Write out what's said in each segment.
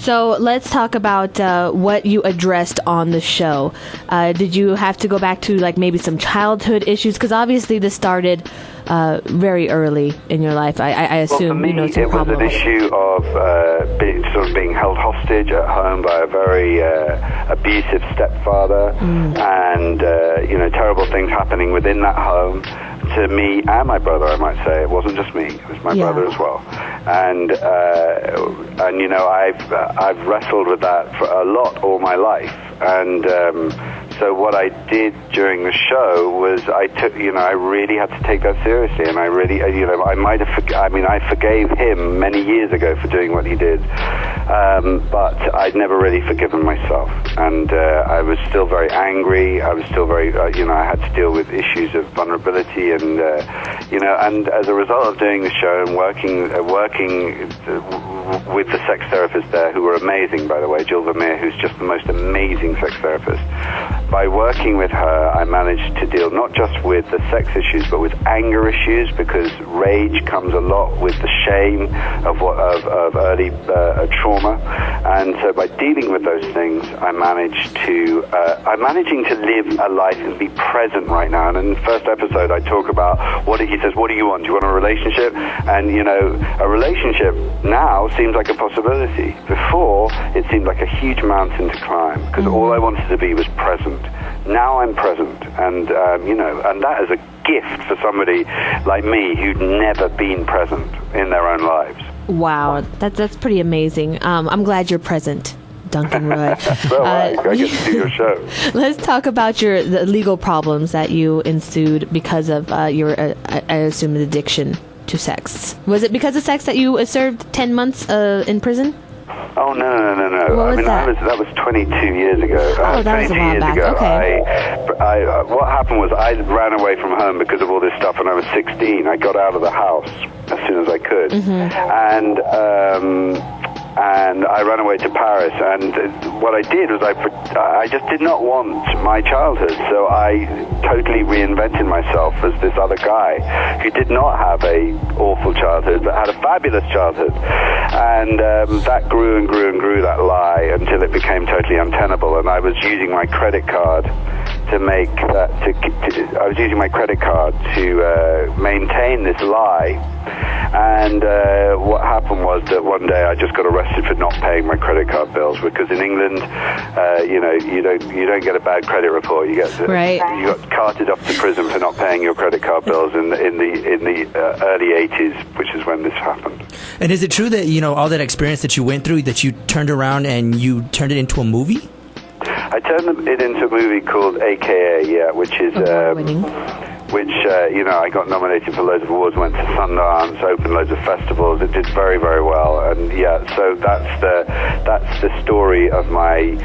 So let's talk about what you addressed on the show. Did you have to go back to like maybe some childhood issues? Because obviously this started very early in your life. I assume, well, for me, some problems. It was an issue of being held hostage at home by a very abusive stepfather, and terrible things happening within that home to me and my brother. I might say it wasn't just me; it was my brother as well. And I've wrestled with that for a lot all my life, and so what I did during the show was I really had to take that seriously, and I really, I forgave him many years ago for doing what he did, but I'd never really forgiven myself, and I was still very angry. I was still very, I had to deal with issues of vulnerability, and and as a result of doing the show and working with the sex therapists there, who were amazing, by the way, Jill Vermeer, who's just the most amazing sex therapist. By working with her, I managed to deal not just with the sex issues, but with anger issues, because rage comes a lot with the shame of early trauma. And so by dealing with those things, I'm managing to live a life and be present right now. And in the first episode, I talk about he says, what do you want? Do you want a relationship? And, a relationship now seems like a possibility. Before, it seemed like a huge mountain to climb, because all I wanted to be was present. Now I'm present, and and that is a gift for somebody like me who'd never been present in their own lives. Wow, that's pretty amazing. I'm glad you're present, Duncan Roy. Well, I get to do your show. Let's talk about the legal problems that you ensued because of your, I assume, addiction to sex. Was it because of sex that you served 10 months in prison? Oh, no. What was that? That was 22 years ago. Oh, that was a while back. Okay. What happened was I ran away from home because of all this stuff when I was 16. I got out of the house as soon as I could. And I ran away to Paris, and what I did was I just did not want my childhood, so I totally reinvented myself as this other guy who did not have a awful childhood, but had a fabulous childhood, and that grew and grew and grew, that lie, until it became totally untenable, and I was using my credit card to maintain this lie. And what happened was that one day I just got arrested for not paying my credit card bills, because in England, you don't get a bad credit report. You got carted off to prison for not paying your credit card bills in the early 80s, which is when this happened. And is it true that all that experience that you went through, that you turned around and you turned it into a movie? I turned it into a movie called AKA, which is I got nominated for loads of awards, went to Sundance, opened loads of festivals. It did very, very well, and so that's the story of my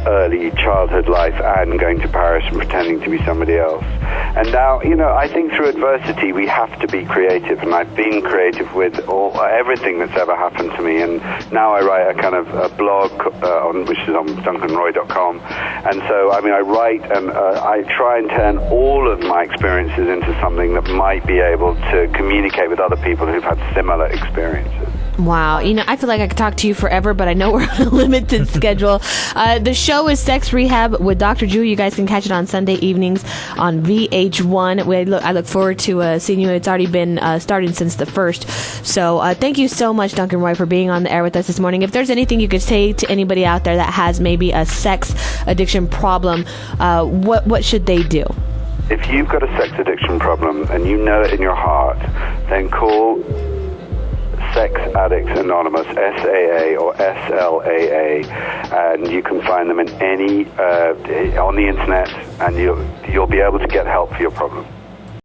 early childhood life and going to Paris and pretending to be somebody else. And now, I think through adversity we have to be creative, and I've been creative with everything that's ever happened to me. And now I write a blog which is on DuncanRoy.com, and so I write and I try and turn all of my experiences into something that might be able to communicate with other people who've had similar experiences. Wow. I feel like I could talk to you forever, but I know we're on a limited schedule. The show is Sex Rehab with Dr. Drew. You guys can catch it on Sunday evenings on VH1. I look forward to seeing you. It's already been started since the 1st. So thank you so much, Duncan Roy, for being on the air with us this morning. If there's anything you could say to anybody out there that has maybe a sex addiction problem, what should they do? If you've got a sex addiction problem and you know it in your heart, then call Sex Addicts Anonymous, SAA or SLAA, and you can find them in on the internet, and you'll be able to get help for your problem.